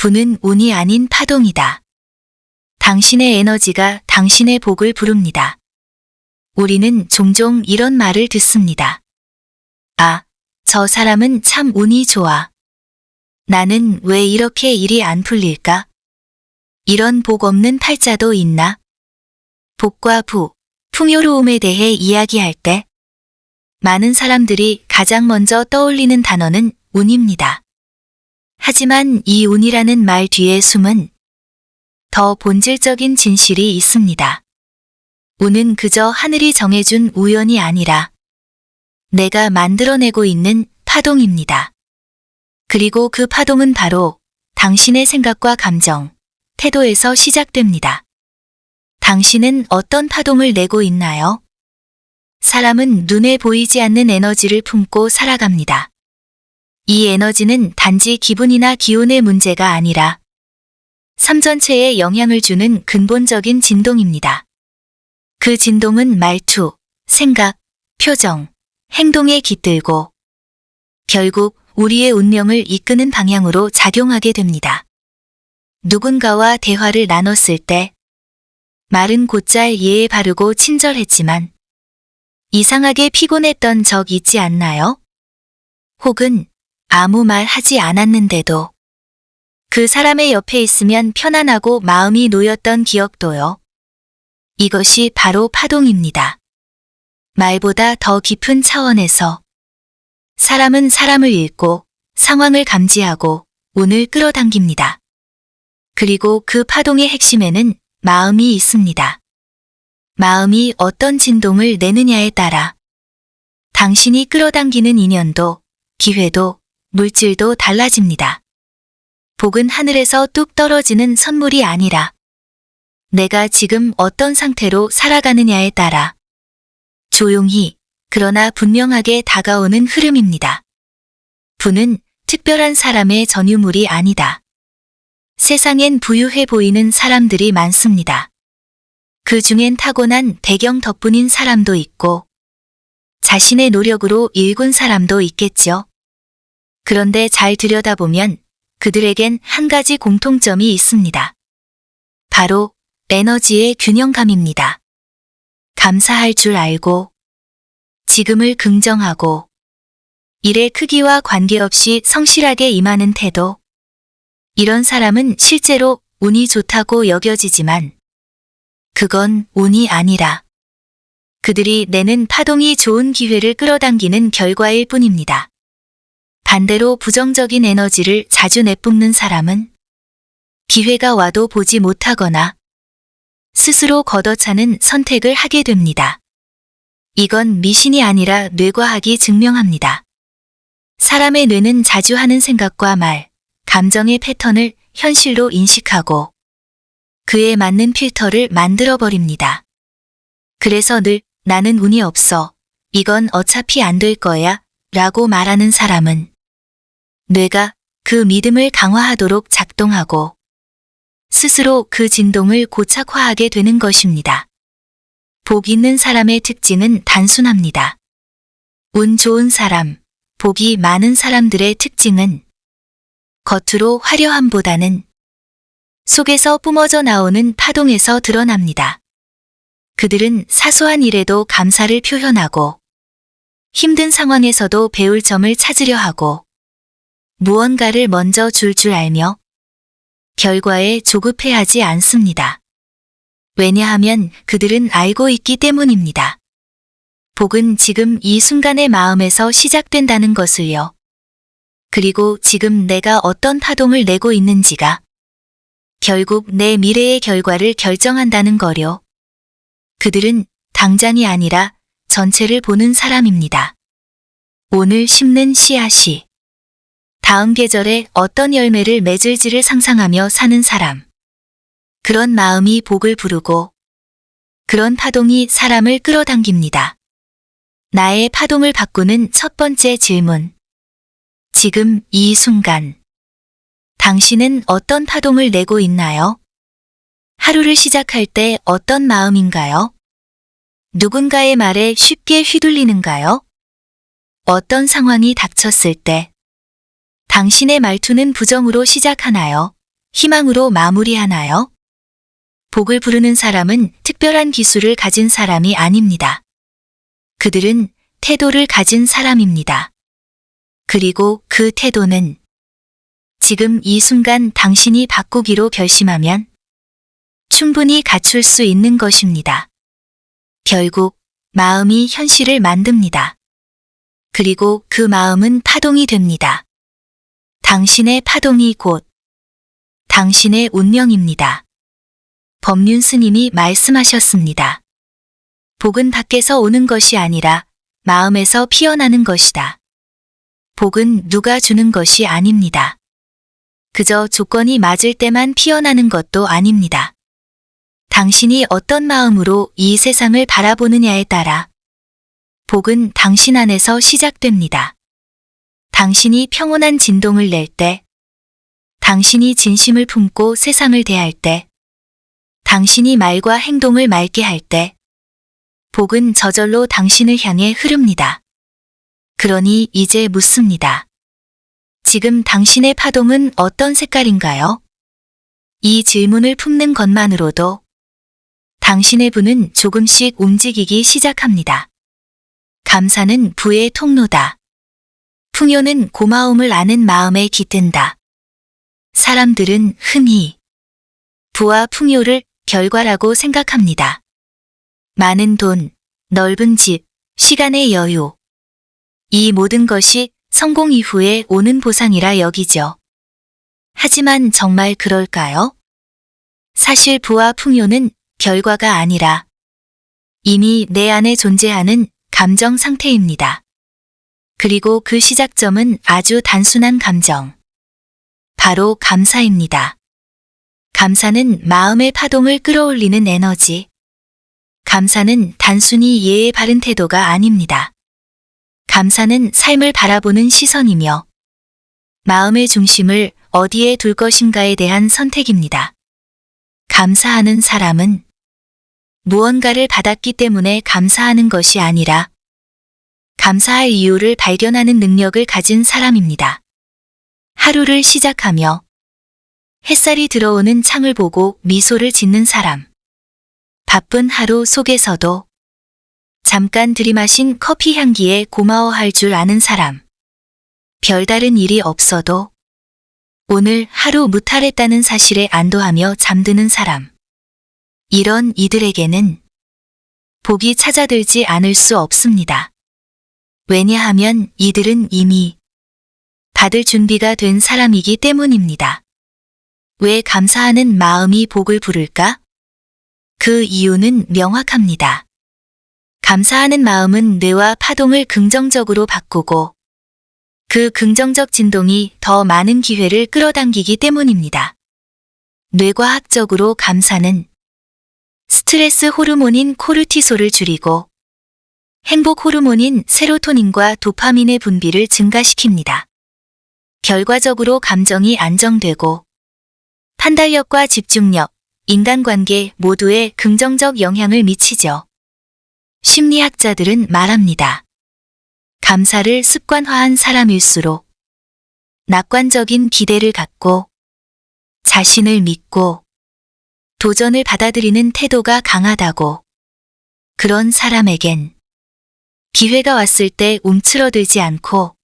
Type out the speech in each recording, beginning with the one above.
부는 운이 아닌 파동이다. 당신의 에너지가 당신의 복을 부릅니다. 우리는 종종 이런 말을 듣습니다. 아, 저 사람은 참 운이 좋아. 나는 왜 이렇게 일이 안 풀릴까? 이런 복 없는 팔자도 있나? 복과 부, 풍요로움에 대해 이야기할 때 많은 사람들이 가장 먼저 떠올리는 단어는 운입니다. 하지만 이 운이라는 말 뒤에 숨은 더 본질적인 진실이 있습니다. 운은 그저 하늘이 정해준 우연이 아니라 내가 만들어내고 있는 파동입니다. 그리고 그 파동은 바로 당신의 생각과 감정, 태도에서 시작됩니다. 당신은 어떤 파동을 내고 있나요? 사람은 눈에 보이지 않는 에너지를 품고 살아갑니다. 이 에너지는 단지 기분이나 기운의 문제가 아니라 삶 전체에 영향을 주는 근본적인 진동입니다. 그 진동은 말투, 생각, 표정, 행동에 깃들고 결국 우리의 운명을 이끄는 방향으로 작용하게 됩니다. 누군가와 대화를 나눴을 때 말은 곧잘 예에 바르고 친절했지만 이상하게 피곤했던 적 있지 않나요? 혹은 아무 말 하지 않았는데도 그 사람의 옆에 있으면 편안하고 마음이 놓였던 기억도요. 이것이 바로 파동입니다. 말보다 더 깊은 차원에서 사람은 사람을 읽고 상황을 감지하고 운을 끌어당깁니다. 그리고 그 파동의 핵심에는 마음이 있습니다. 마음이 어떤 진동을 내느냐에 따라 당신이 끌어당기는 인연도, 기회도, 물질도 달라집니다. 복은 하늘에서 뚝 떨어지는 선물이 아니라 내가 지금 어떤 상태로 살아가느냐에 따라 조용히 그러나 분명하게 다가오는 흐름입니다. 부는 특별한 사람의 전유물이 아니다. 세상엔 부유해 보이는 사람들이 많습니다. 그 중엔 타고난 배경 덕분인 사람도 있고 자신의 노력으로 일군 사람도 있겠죠. 그런데 잘 들여다보면 그들에겐 한 가지 공통점이 있습니다. 바로 에너지의 균형감입니다. 감사할 줄 알고 지금을 긍정하고 일의 크기와 관계없이 성실하게 임하는 태도. 이런 사람은 실제로 운이 좋다고 여겨지지만 그건 운이 아니라 그들이 내는 파동이 좋은 기회를 끌어당기는 결과일 뿐입니다. 반대로 부정적인 에너지를 자주 내뿜는 사람은 기회가 와도 보지 못하거나 스스로 걷어차는 선택을 하게 됩니다. 이건 미신이 아니라 뇌과학이 증명합니다. 사람의 뇌는 자주 하는 생각과 말, 감정의 패턴을 현실로 인식하고 그에 맞는 필터를 만들어버립니다. 그래서 늘 나는 운이 없어. 이건 어차피 안 될 거야. 라고 말하는 사람은 뇌가 그 믿음을 강화하도록 작동하고 스스로 그 진동을 고착화하게 되는 것입니다. 복 있는 사람의 특징은 단순합니다. 운 좋은 사람, 복이 많은 사람들의 특징은 겉으로 화려함보다는 속에서 뿜어져 나오는 파동에서 드러납니다. 그들은 사소한 일에도 감사를 표현하고 힘든 상황에서도 배울 점을 찾으려 하고 무언가를 먼저 줄 알며 결과에 조급해하지 않습니다. 왜냐하면 그들은 알고 있기 때문입니다. 복은 지금 이 순간의 마음에서 시작된다는 것을요. 그리고 지금 내가 어떤 파동을 내고 있는지가 결국 내 미래의 결과를 결정한다는 거요. 그들은 당장이 아니라 전체를 보는 사람입니다. 오늘 심는 씨앗이 다음 계절에 어떤 열매를 맺을지를 상상하며 사는 사람. 그런 마음이 복을 부르고 그런 파동이 사람을 끌어당깁니다. 나의 파동을 바꾸는 첫 번째 질문. 지금 이 순간 당신은 어떤 파동을 내고 있나요? 하루를 시작할 때 어떤 마음인가요? 누군가의 말에 쉽게 휘둘리는가요? 어떤 상황이 닥쳤을 때 당신의 말투는 부정으로 시작하나요? 희망으로 마무리하나요? 복을 부르는 사람은 특별한 기술을 가진 사람이 아닙니다. 그들은 태도를 가진 사람입니다. 그리고 그 태도는 지금 이 순간 당신이 바꾸기로 결심하면 충분히 갖출 수 있는 것입니다. 결국 마음이 현실을 만듭니다. 그리고 그 마음은 파동이 됩니다. 당신의 파동이 곧 당신의 운명입니다. 법륜 스님이 말씀하셨습니다. 복은 밖에서 오는 것이 아니라 마음에서 피어나는 것이다. 복은 누가 주는 것이 아닙니다. 그저 조건이 맞을 때만 피어나는 것도 아닙니다. 당신이 어떤 마음으로 이 세상을 바라보느냐에 따라 복은 당신 안에서 시작됩니다. 당신이 평온한 진동을 낼 때, 당신이 진심을 품고 세상을 대할 때, 당신이 말과 행동을 맑게 할 때, 복은 저절로 당신을 향해 흐릅니다. 그러니 이제 묻습니다. 지금 당신의 파동은 어떤 색깔인가요? 이 질문을 품는 것만으로도 당신의 부는 조금씩 움직이기 시작합니다. 감사는 부의 통로다. 풍요는 고마움을 아는 마음에 깃든다. 사람들은 흔히 부와 풍요를 결과라고 생각합니다. 많은 돈, 넓은 집, 시간의 여유. 이 모든 것이 성공 이후에 오는 보상이라 여기죠. 하지만 정말 그럴까요? 사실 부와 풍요는 결과가 아니라 이미 내 안에 존재하는 감정 상태입니다. 그리고 그 시작점은 아주 단순한 감정. 바로 감사입니다. 감사는 마음의 파동을 끌어올리는 에너지. 감사는 단순히 예의 바른 태도가 아닙니다. 감사는 삶을 바라보는 시선이며 마음의 중심을 어디에 둘 것인가에 대한 선택입니다. 감사하는 사람은 무언가를 받았기 때문에 감사하는 것이 아니라 감사할 이유를 발견하는 능력을 가진 사람입니다. 하루를 시작하며 햇살이 들어오는 창을 보고 미소를 짓는 사람. 바쁜 하루 속에서도 잠깐 들이마신 커피 향기에 고마워할 줄 아는 사람. 별다른 일이 없어도 오늘 하루 무탈했다는 사실에 안도하며 잠드는 사람. 이런 이들에게는 복이 찾아들지 않을 수 없습니다. 왜냐하면 이들은 이미 받을 준비가 된 사람이기 때문입니다. 왜 감사하는 마음이 복을 부를까? 그 이유는 명확합니다. 감사하는 마음은 뇌와 파동을 긍정적으로 바꾸고 그 긍정적 진동이 더 많은 기회를 끌어당기기 때문입니다. 뇌과학적으로 감사는 스트레스 호르몬인 코르티솔을 줄이고 행복 호르몬인 세로토닌과 도파민의 분비를 증가시킵니다. 결과적으로 감정이 안정되고 판단력과 집중력, 인간관계 모두에 긍정적 영향을 미치죠. 심리학자들은 말합니다. 감사를 습관화한 사람일수록 낙관적인 기대를 갖고 자신을 믿고 도전을 받아들이는 태도가 강하다고. 그런 사람에겐 기회가 왔을 때 움츠러들지 않고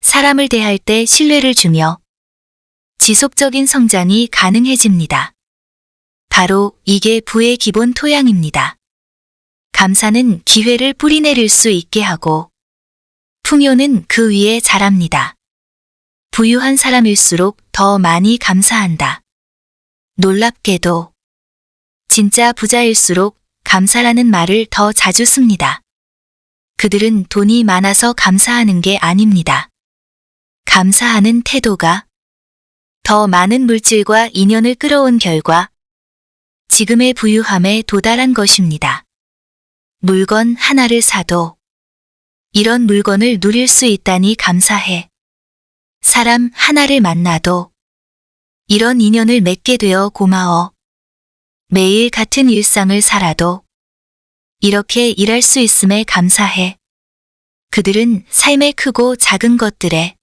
사람을 대할 때 신뢰를 주며 지속적인 성장이 가능해집니다. 바로 이게 부의 기본 토양입니다. 감사는 기회를 뿌리내릴 수 있게 하고 풍요는 그 위에 자랍니다. 부유한 사람일수록 더 많이 감사한다. 놀랍게도 진짜 부자일수록 감사라는 말을 더 자주 씁니다. 그들은 돈이 많아서 감사하는 게 아닙니다. 감사하는 태도가 더 많은 물질과 인연을 끌어온 결과 지금의 부유함에 도달한 것입니다. 물건 하나를 사도 이런 물건을 누릴 수 있다니 감사해. 사람 하나를 만나도 이런 인연을 맺게 되어 고마워. 매일 같은 일상을 살아도 이렇게 일할 수 있음에 감사해. 그들은 삶의 크고 작은 것들에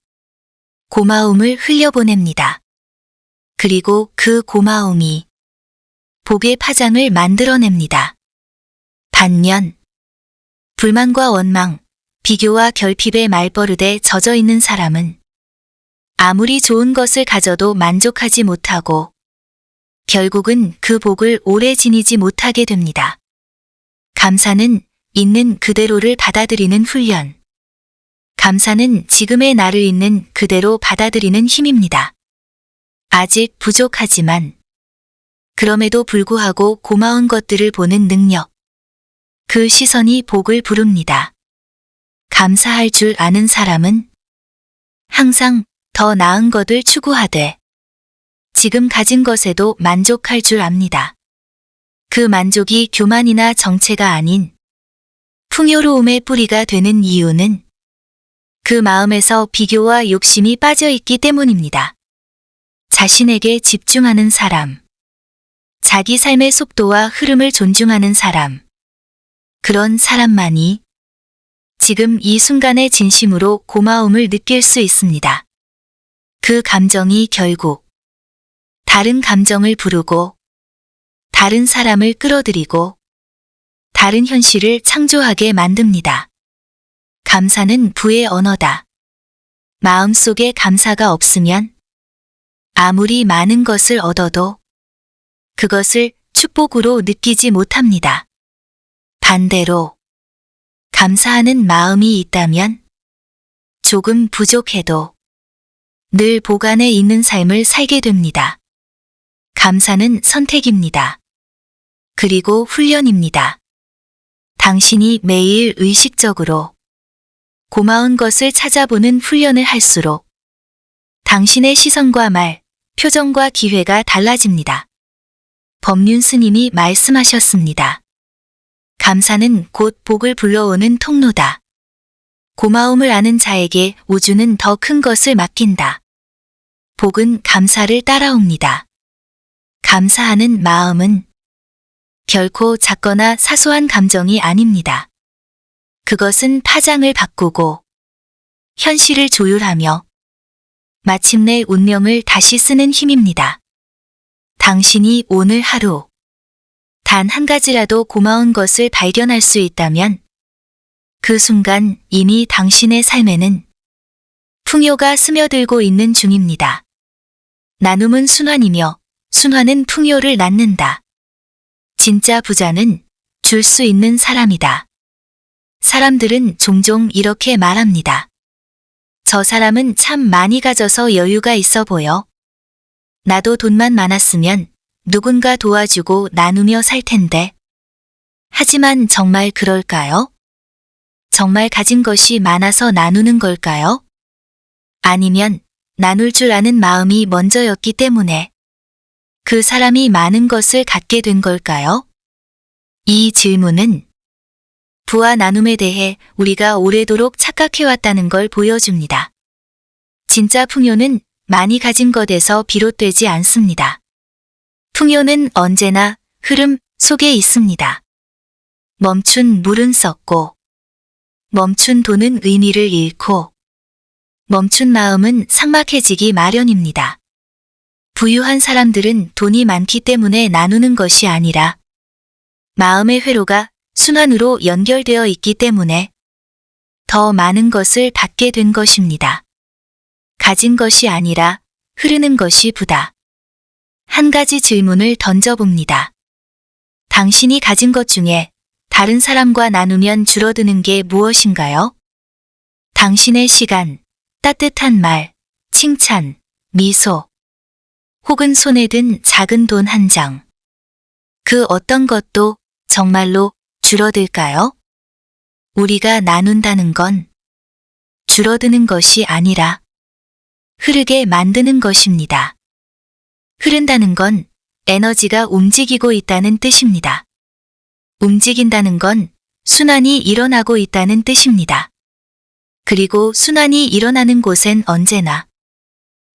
고마움을 흘려보냅니다. 그리고 그 고마움이 복의 파장을 만들어냅니다. 반면 불만과 원망, 비교와 결핍의 말버릇에 젖어 있는 사람은 아무리 좋은 것을 가져도 만족하지 못하고 결국은 그 복을 오래 지니지 못하게 됩니다. 감사는 있는 그대로를 받아들이는 훈련. 감사는 지금의 나를 있는 그대로 받아들이는 힘입니다. 아직 부족하지만 그럼에도 불구하고 고마운 것들을 보는 능력. 그 시선이 복을 부릅니다. 감사할 줄 아는 사람은 항상 더 나은 것을 추구하되 지금 가진 것에도 만족할 줄 압니다. 그 만족이 교만이나 정체가 아닌 풍요로움의 뿌리가 되는 이유는 그 마음에서 비교와 욕심이 빠져 있기 때문입니다. 자신에게 집중하는 사람, 자기 삶의 속도와 흐름을 존중하는 사람, 그런 사람만이 지금 이 순간의 진심으로 고마움을 느낄 수 있습니다. 그 감정이 결국 다른 감정을 부르고 다른 사람을 끌어들이고 다른 현실을 창조하게 만듭니다. 감사는 부의 언어다. 마음속에 감사가 없으면 아무리 많은 것을 얻어도 그것을 축복으로 느끼지 못합니다. 반대로 감사하는 마음이 있다면 조금 부족해도 늘 보관해 있는 삶을 살게 됩니다. 감사는 선택입니다. 그리고 훈련입니다. 당신이 매일 의식적으로 고마운 것을 찾아보는 훈련을 할수록 당신의 시선과 말, 표정과 기회가 달라집니다. 법륜 스님이 말씀하셨습니다. 감사는 곧 복을 불러오는 통로다. 고마움을 아는 자에게 우주는 더 큰 것을 맡긴다. 복은 감사를 따라옵니다. 감사하는 마음은 결코 작거나 사소한 감정이 아닙니다. 그것은 파장을 바꾸고 현실을 조율하며 마침내 운명을 다시 쓰는 힘입니다. 당신이 오늘 하루 단 한 가지라도 고마운 것을 발견할 수 있다면 그 순간 이미 당신의 삶에는 풍요가 스며들고 있는 중입니다. 나눔은 순환이며 순환은 풍요를 낳는다. 진짜 부자는 줄 수 있는 사람이다. 사람들은 종종 이렇게 말합니다. 저 사람은 참 많이 가져서 여유가 있어 보여. 나도 돈만 많았으면 누군가 도와주고 나누며 살 텐데. 하지만 정말 그럴까요? 정말 가진 것이 많아서 나누는 걸까요? 아니면 나눌 줄 아는 마음이 먼저였기 때문에 그 사람이 많은 것을 갖게 된 걸까요? 이 질문은 부와 나눔에 대해 우리가 오래도록 착각해왔다는 걸 보여줍니다. 진짜 풍요는 많이 가진 것에서 비롯되지 않습니다. 풍요는 언제나 흐름 속에 있습니다. 멈춘 물은 썩고, 멈춘 돈은 의미를 잃고, 멈춘 마음은 삭막해지기 마련입니다. 부유한 사람들은 돈이 많기 때문에 나누는 것이 아니라 마음의 회로가 순환으로 연결되어 있기 때문에 더 많은 것을 받게 된 것입니다. 가진 것이 아니라 흐르는 것이 부다. 한 가지 질문을 던져봅니다. 당신이 가진 것 중에 다른 사람과 나누면 줄어드는 게 무엇인가요? 당신의 시간, 따뜻한 말, 칭찬, 미소, 혹은 손에 든 작은 돈 한 장. 그 어떤 것도 정말로 줄어들까요? 우리가 나눈다는 건 줄어드는 것이 아니라 흐르게 만드는 것입니다. 흐른다는 건 에너지가 움직이고 있다는 뜻입니다. 움직인다는 건 순환이 일어나고 있다는 뜻입니다. 그리고 순환이 일어나는 곳엔 언제나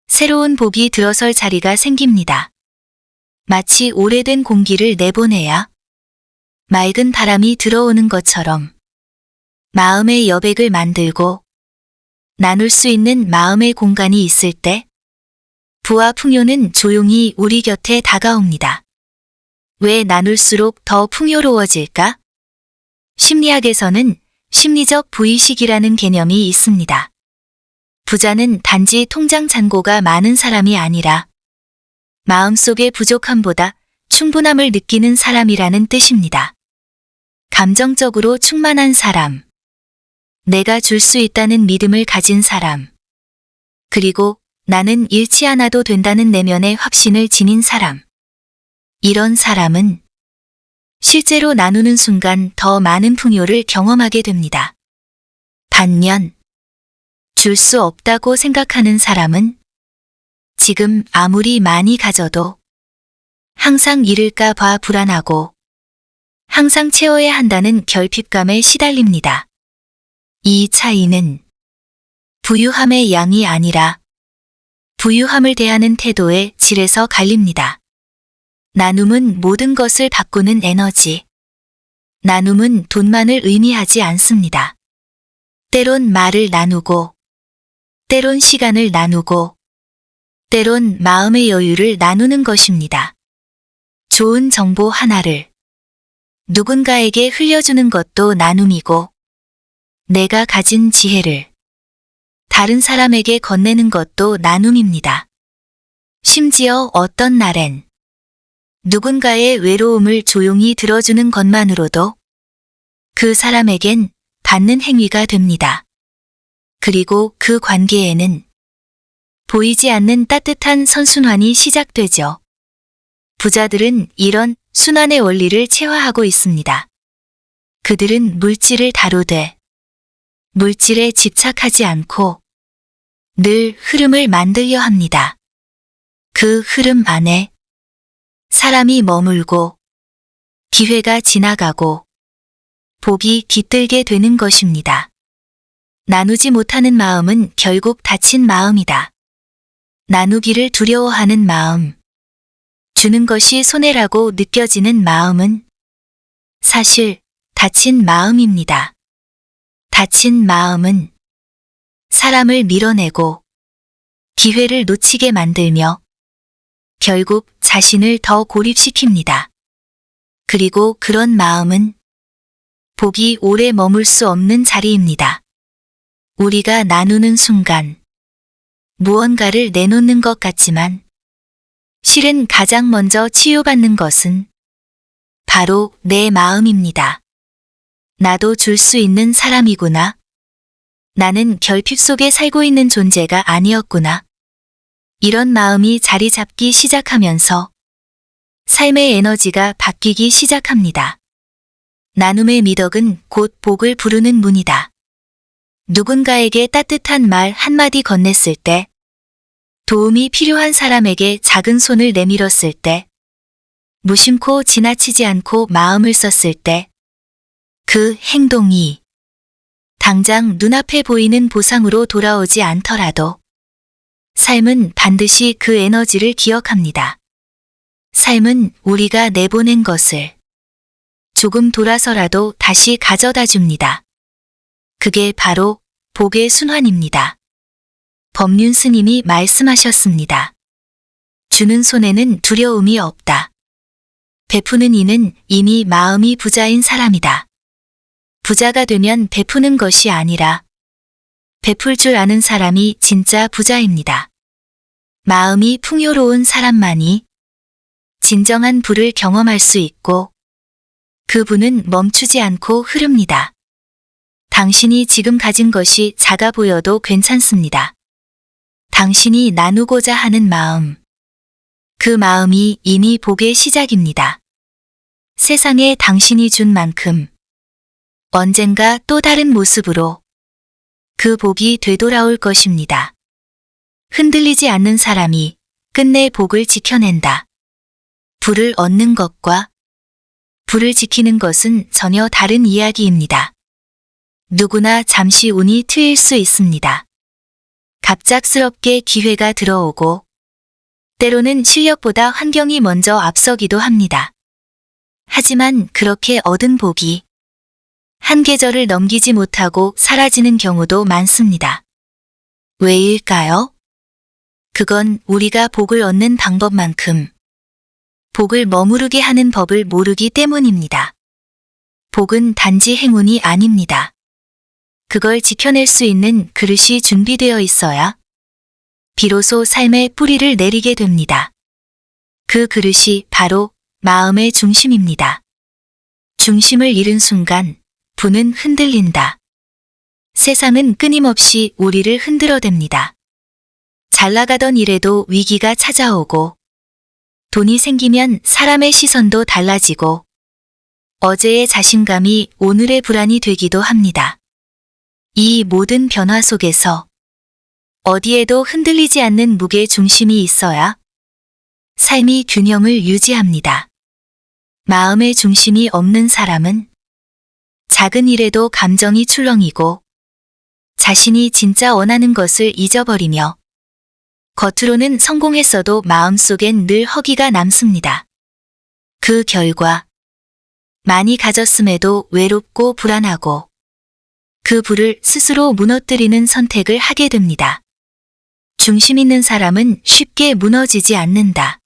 새로운 복이 들어설 자리가 생깁니다. 마치 오래된 공기를 내보내야 맑은 바람이 들어오는 것처럼 마음의 여백을 만들고 나눌 수 있는 마음의 공간이 있을 때 부와 풍요는 조용히 우리 곁에 다가옵니다. 왜 나눌수록 더 풍요로워질까? 심리학에서는 심리적 부의식이라는 개념이 있습니다. 부자는 단지 통장 잔고가 많은 사람이 아니라 마음속의 부족함보다 충분함을 느끼는 사람이라는 뜻입니다. 감정적으로 충만한 사람, 내가 줄 수 있다는 믿음을 가진 사람, 그리고 나는 잃지 않아도 된다는 내면의 확신을 지닌 사람. 이런 사람은 실제로 나누는 순간 더 많은 풍요를 경험하게 됩니다. 반면 줄 수 없다고 생각하는 사람은 지금 아무리 많이 가져도 항상 잃을까 봐 불안하고 항상 채워야 한다는 결핍감에 시달립니다. 이 차이는 부유함의 양이 아니라 부유함을 대하는 태도의 질에서 갈립니다. 나눔은 모든 것을 바꾸는 에너지. 나눔은 돈만을 의미하지 않습니다. 때론 말을 나누고, 때론 시간을 나누고, 때론 마음의 여유를 나누는 것입니다. 좋은 정보 하나를 누군가에게 흘려주는 것도 나눔이고, 내가 가진 지혜를 다른 사람에게 건네는 것도 나눔입니다. 심지어 어떤 날엔 누군가의 외로움을 조용히 들어주는 것만으로도 그 사람에겐 받는 행위가 됩니다. 그리고 그 관계에는 보이지 않는 따뜻한 선순환이 시작되죠. 부자들은 이런 순환의 원리를 체화하고 있습니다. 그들은 물질을 다루되 물질에 집착하지 않고 늘 흐름을 만들려 합니다. 그 흐름 안에 사람이 머물고 기회가 지나가고 복이 깃들게 되는 것입니다. 나누지 못하는 마음은 결국 닫힌 마음이다. 나누기를 두려워하는 마음, 주는 것이 손해라고 느껴지는 마음은 사실 닫힌 마음입니다. 닫힌 마음은 사람을 밀어내고 기회를 놓치게 만들며 결국 자신을 더 고립시킵니다. 그리고 그런 마음은 복이 오래 머물 수 없는 자리입니다. 우리가 나누는 순간 무언가를 내놓는 것 같지만 실은 가장 먼저 치유받는 것은 바로 내 마음입니다. 나도 줄 수 있는 사람이구나. 나는 결핍 속에 살고 있는 존재가 아니었구나. 이런 마음이 자리 잡기 시작하면서 삶의 에너지가 바뀌기 시작합니다. 나눔의 미덕은 곧 복을 부르는 문이다. 누군가에게 따뜻한 말 한마디 건넸을 때, 도움이 필요한 사람에게 작은 손을 내밀었을 때, 무심코 지나치지 않고 마음을 썼을 때, 그 행동이 당장 눈앞에 보이는 보상으로 돌아오지 않더라도 삶은 반드시 그 에너지를 기억합니다. 삶은 우리가 내보낸 것을 조금 돌아서라도 다시 가져다 줍니다. 그게 바로 복의 순환입니다. 법륜 스님이 말씀하셨습니다. 주는 손에는 두려움이 없다. 베푸는 이는 이미 마음이 부자인 사람이다. 부자가 되면 베푸는 것이 아니라 베풀 줄 아는 사람이 진짜 부자입니다. 마음이 풍요로운 사람만이 진정한 부를 경험할 수 있고 그 부는 멈추지 않고 흐릅니다. 당신이 지금 가진 것이 작아 보여도 괜찮습니다. 당신이 나누고자 하는 마음, 그 마음이 이미 복의 시작입니다. 세상에 당신이 준 만큼 언젠가 또 다른 모습으로 그 복이 되돌아올 것입니다. 흔들리지 않는 사람이 끝내 복을 지켜낸다. 부를 얻는 것과 부를 지키는 것은 전혀 다른 이야기입니다. 누구나 잠시 운이 트일 수 있습니다. 갑작스럽게 기회가 들어오고 때로는 실력보다 환경이 먼저 앞서기도 합니다. 하지만 그렇게 얻은 복이 한 계절을 넘기지 못하고 사라지는 경우도 많습니다. 왜일까요? 그건 우리가 복을 얻는 방법만큼 복을 머무르게 하는 법을 모르기 때문입니다. 복은 단지 행운이 아닙니다. 그걸 지켜낼 수 있는 그릇이 준비되어 있어야 비로소 삶의 뿌리를 내리게 됩니다. 그 그릇이 바로 마음의 중심입니다. 중심을 잃은 순간 부는 흔들린다. 세상은 끊임없이 우리를 흔들어댑니다. 잘 나가던 일에도 위기가 찾아오고 돈이 생기면 사람의 시선도 달라지고 어제의 자신감이 오늘의 불안이 되기도 합니다. 이 모든 변화 속에서 어디에도 흔들리지 않는 무게 중심이 있어야 삶이 균형을 유지합니다. 마음의 중심이 없는 사람은 작은 일에도 감정이 출렁이고 자신이 진짜 원하는 것을 잊어버리며 겉으로는 성공했어도 마음속엔 늘 허기가 남습니다. 그 결과 많이 가졌음에도 외롭고 불안하고 그 부를 스스로 무너뜨리는 선택을 하게 됩니다. 중심 있는 사람은 쉽게 무너지지 않는다.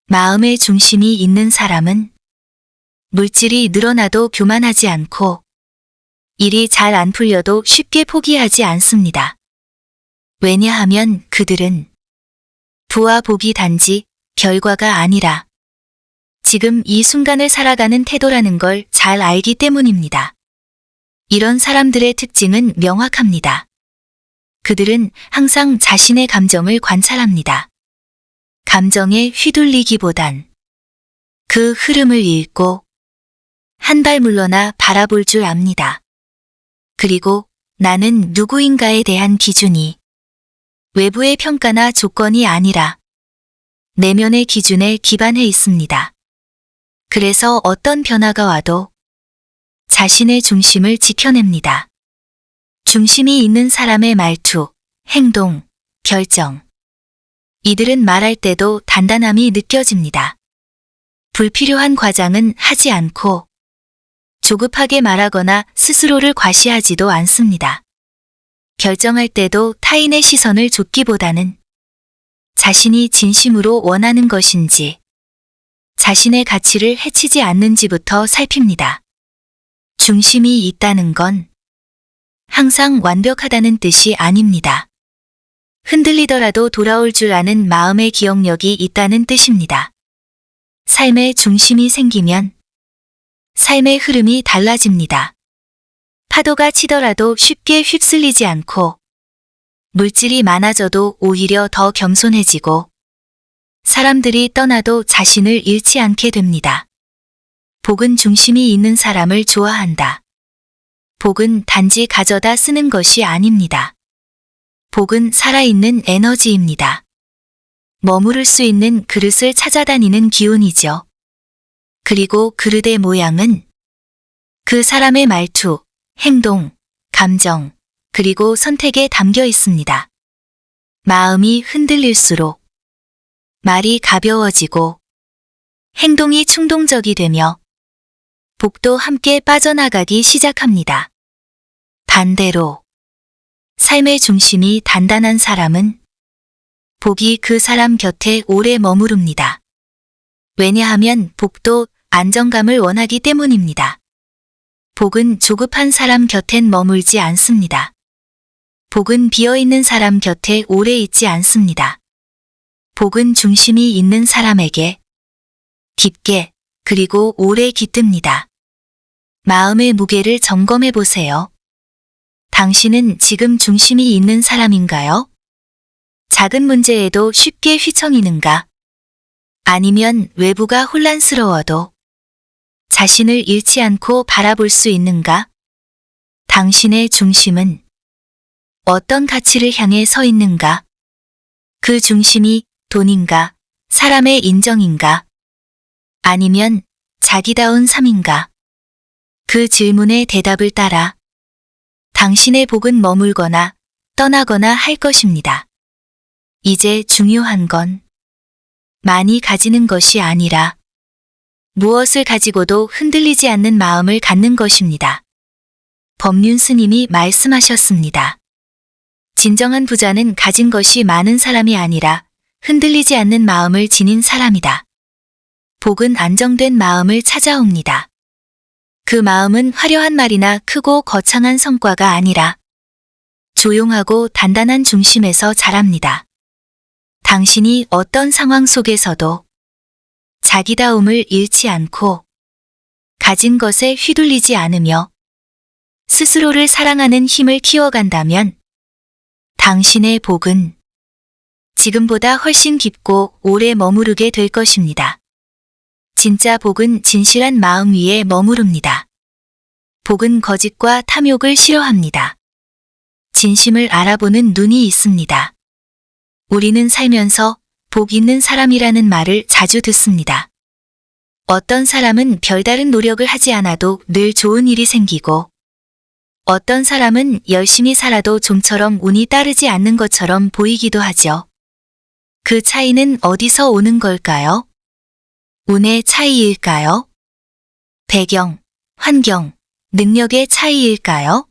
마음의 중심이 있는 사람은 물질이 늘어나도 교만하지 않고 일이 잘 안 풀려도 쉽게 포기하지 않습니다. 왜냐하면 그들은 부와 복이 단지 결과가 아니라 지금 이 순간을 살아가는 태도라는 걸 잘 알기 때문입니다. 이런 사람들의 특징은 명확합니다. 그들은 항상 자신의 감정을 관찰합니다. 감정에 휘둘리기보단 그 흐름을 읽고 한 발 물러나 바라볼 줄 압니다. 그리고 나는 누구인가에 대한 기준이 외부의 평가나 조건이 아니라 내면의 기준에 기반해 있습니다. 그래서 어떤 변화가 와도 자신의 중심을 지켜냅니다. 중심이 있는 사람의 말투, 행동, 결정. 이들은 말할 때도 단단함이 느껴집니다. 불필요한 과장은 하지 않고 조급하게 말하거나 스스로를 과시하지도 않습니다. 결정할 때도 타인의 시선을 좇기보다는 자신이 진심으로 원하는 것인지 자신의 가치를 해치지 않는지부터 살핍니다. 중심이 있다는 건 항상 완벽하다는 뜻이 아닙니다. 흔들리더라도 돌아올 줄 아는 마음의 기억력이 있다는 뜻입니다. 삶의 중심이 생기면 삶의 흐름이 달라집니다. 파도가 치더라도 쉽게 휩쓸리지 않고 물질이 많아져도 오히려 더 겸손해지고 사람들이 떠나도 자신을 잃지 않게 됩니다. 복은 중심이 있는 사람을 좋아한다. 복은 단지 가져다 쓰는 것이 아닙니다. 복은 살아있는 에너지입니다. 머무를 수 있는 그릇을 찾아다니는 기운이죠. 그리고 그릇의 모양은 그 사람의 말투, 행동, 감정, 그리고 선택에 담겨 있습니다. 마음이 흔들릴수록 말이 가벼워지고 행동이 충동적이 되며 복도 함께 빠져나가기 시작합니다. 반대로 삶의 중심이 단단한 사람은 복이 그 사람 곁에 오래 머무릅니다. 왜냐하면 복도 안정감을 원하기 때문입니다. 복은 조급한 사람 곁엔 머물지 않습니다. 복은 비어있는 사람 곁에 오래 있지 않습니다. 복은 중심이 있는 사람에게 깊게 그리고 오래 깃듭니다. 마음의 무게를 점검해 보세요. 당신은 지금 중심이 있는 사람인가요? 작은 문제에도 쉽게 휘청이는가? 아니면 외부가 혼란스러워도 자신을 잃지 않고 바라볼 수 있는가? 당신의 중심은 어떤 가치를 향해 서 있는가? 그 중심이 돈인가? 사람의 인정인가? 아니면 자기다운 삶인가? 그 질문의 대답을 따라 당신의 복은 머물거나 떠나거나 할 것입니다. 이제 중요한 건 많이 가지는 것이 아니라 무엇을 가지고도 흔들리지 않는 마음을 갖는 것입니다. 법륜 스님이 말씀하셨습니다. 진정한 부자는 가진 것이 많은 사람이 아니라 흔들리지 않는 마음을 지닌 사람이다. 복은 안정된 마음을 찾아옵니다. 그 마음은 화려한 말이나 크고 거창한 성과가 아니라 조용하고 단단한 중심에서 자랍니다. 당신이 어떤 상황 속에서도 자기다움을 잃지 않고 가진 것에 휘둘리지 않으며 스스로를 사랑하는 힘을 키워간다면 당신의 복은 지금보다 훨씬 깊고 오래 머무르게 될 것입니다. 진짜 복은 진실한 마음 위에 머무릅니다. 복은 거짓과 탐욕을 싫어합니다. 진심을 알아보는 눈이 있습니다. 우리는 살면서 복 있는 사람이라는 말을 자주 듣습니다. 어떤 사람은 별다른 노력을 하지 않아도 늘 좋은 일이 생기고 어떤 사람은 열심히 살아도 좀처럼 운이 따르지 않는 것처럼 보이기도 하죠. 그 차이는 어디서 오는 걸까요? 운의 차이일까요? 배경, 환경, 능력의 차이일까요?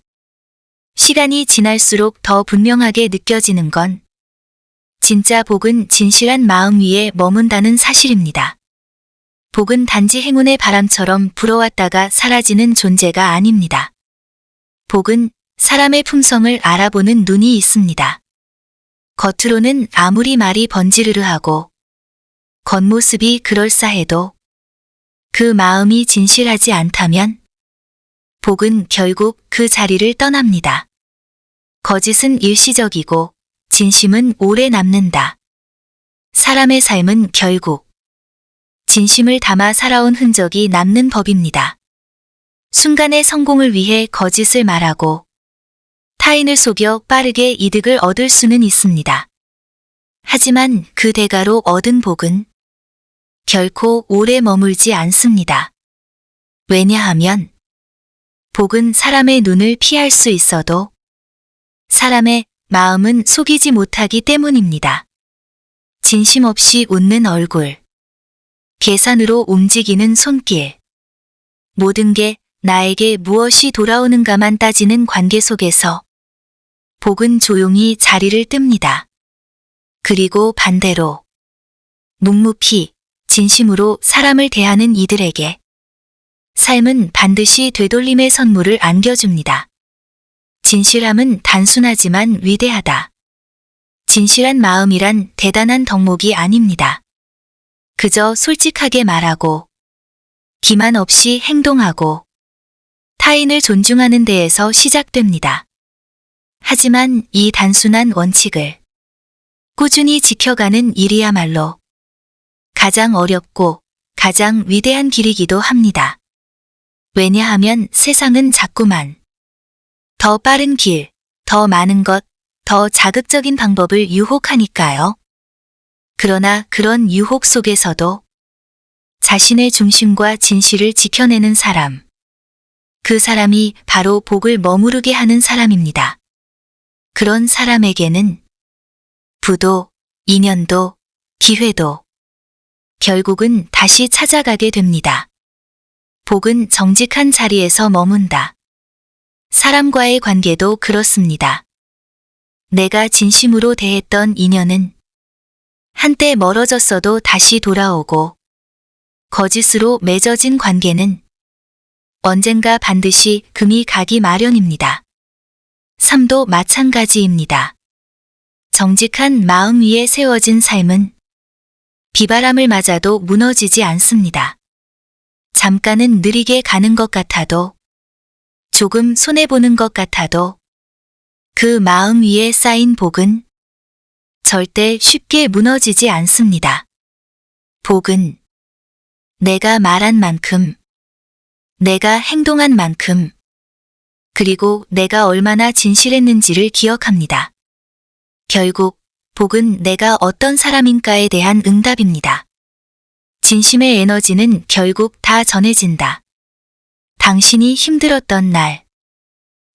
시간이 지날수록 더 분명하게 느껴지는 건 진짜 복은 진실한 마음 위에 머문다는 사실입니다. 복은 단지 행운의 바람처럼 불어왔다가 사라지는 존재가 아닙니다. 복은 사람의 품성을 알아보는 눈이 있습니다. 겉으로는 아무리 말이 번지르르하고 겉모습이 그럴싸해도 그 마음이 진실하지 않다면 복은 결국 그 자리를 떠납니다. 거짓은 일시적이고 진심은 오래 남는다. 사람의 삶은 결국 진심을 담아 살아온 흔적이 남는 법입니다. 순간의 성공을 위해 거짓을 말하고 타인을 속여 빠르게 이득을 얻을 수는 있습니다. 하지만 그 대가로 얻은 복은 결코 오래 머물지 않습니다. 왜냐하면 복은 사람의 눈을 피할 수 있어도 사람의 마음은 속이지 못하기 때문입니다. 진심 없이 웃는 얼굴, 계산으로 움직이는 손길, 모든 게 나에게 무엇이 돌아오는가만 따지는 관계 속에서 복은 조용히 자리를 뜹니다. 그리고 반대로 묵묵히 진심으로 사람을 대하는 이들에게 삶은 반드시 되돌림의 선물을 안겨줍니다. 진실함은 단순하지만 위대하다. 진실한 마음이란 대단한 덕목이 아닙니다. 그저 솔직하게 말하고 기만 없이 행동하고 타인을 존중하는 데에서 시작됩니다. 하지만 이 단순한 원칙을 꾸준히 지켜가는 일이야말로 가장 어렵고 가장 위대한 길이기도 합니다. 왜냐하면 세상은 자꾸만 더 빠른 길, 더 많은 것, 더 자극적인 방법을 유혹하니까요. 그러나 그런 유혹 속에서도 자신의 중심과 진실을 지켜내는 사람, 그 사람이 바로 복을 머무르게 하는 사람입니다. 그런 사람에게는 부도, 인연도, 기회도 결국은 다시 찾아가게 됩니다. 복은 정직한 자리에서 머문다. 사람과의 관계도 그렇습니다. 내가 진심으로 대했던 인연은 한때 멀어졌어도 다시 돌아오고 거짓으로 맺어진 관계는 언젠가 반드시 금이 가기 마련입니다. 삶도 마찬가지입니다. 정직한 마음 위에 세워진 삶은 비바람을 맞아도 무너지지 않습니다. 잠깐은 느리게 가는 것 같아도 조금 손해보는 것 같아도 그 마음 위에 쌓인 복은 절대 쉽게 무너지지 않습니다. 복은 내가 말한 만큼, 내가 행동한 만큼, 그리고 내가 얼마나 진실했는지를 기억합니다. 결국 복은 내가 어떤 사람인가에 대한 응답입니다. 진심의 에너지는 결국 다 전해진다. 당신이 힘들었던 날,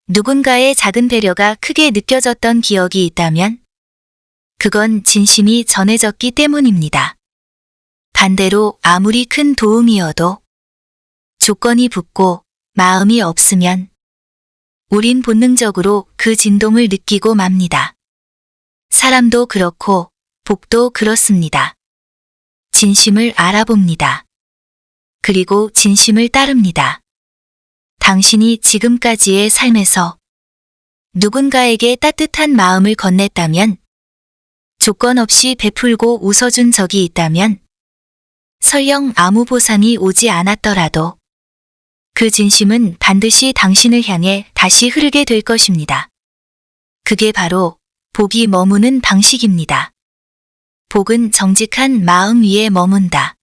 누군가의 작은 배려가 크게 느껴졌던 기억이 있다면 그건 진심이 전해졌기 때문입니다. 반대로 아무리 큰 도움이어도 조건이 붙고 마음이 없으면 우린 본능적으로 그 진동을 느끼고 맙니다. 사람도 그렇고 복도 그렇습니다. 진심을 알아봅니다. 그리고 진심을 따릅니다. 당신이 지금까지의 삶에서 누군가에게 따뜻한 마음을 건넸다면, 조건 없이 베풀고 웃어준 적이 있다면, 설령 아무 보상이 오지 않았더라도 그 진심은 반드시 당신을 향해 다시 흐르게 될 것입니다. 그게 바로 복이 머무는 방식입니다. 복은 정직한 마음 위에 머문다.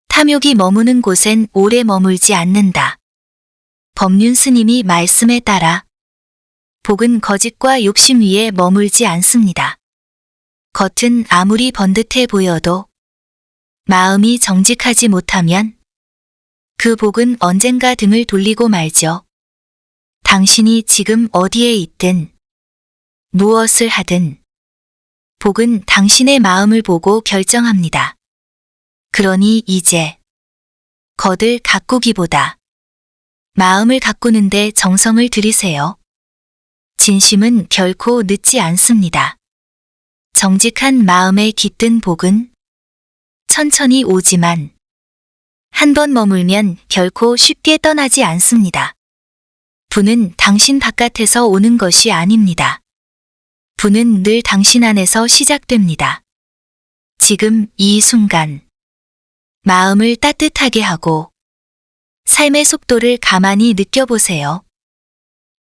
탐욕이 머무는 곳엔 오래 머물지 않는다. 법륜 스님이 말씀에 따라 복은 거짓과 욕심 위에 머물지 않습니다. 겉은 아무리 번듯해 보여도 마음이 정직하지 못하면 그 복은 언젠가 등을 돌리고 말죠. 당신이 지금 어디에 있든 무엇을 하든 복은 당신의 마음을 보고 결정합니다. 그러니 이제 겉을 가꾸기보다 마음을 가꾸는데 정성을 들이세요. 진심은 결코 늦지 않습니다. 정직한 마음에 깃든 복은 천천히 오지만 한 번 머물면 결코 쉽게 떠나지 않습니다. 부는 당신 바깥에서 오는 것이 아닙니다. 부는 늘 당신 안에서 시작됩니다. 지금 이 순간 마음을 따뜻하게 하고 삶의 속도를 가만히 느껴보세요.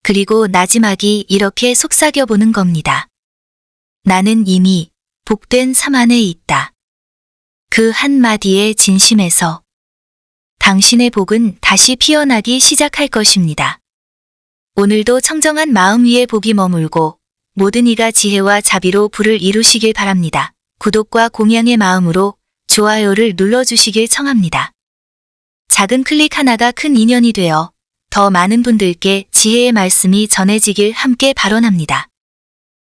그리고 나지막이 이렇게 속삭여보는 겁니다. 나는 이미 복된 삶 안에 있다. 그 한마디의 진심에서 당신의 복은 다시 피어나기 시작할 것입니다. 오늘도 청정한 마음 위에 복이 머물고 모든 이가 지혜와 자비로 부를 이루시길 바랍니다. 구독과 공양의 마음으로 좋아요를 눌러주시길 청합니다. 작은 클릭 하나가 큰 인연이 되어 더 많은 분들께 지혜의 말씀이 전해지길 함께 발언합니다.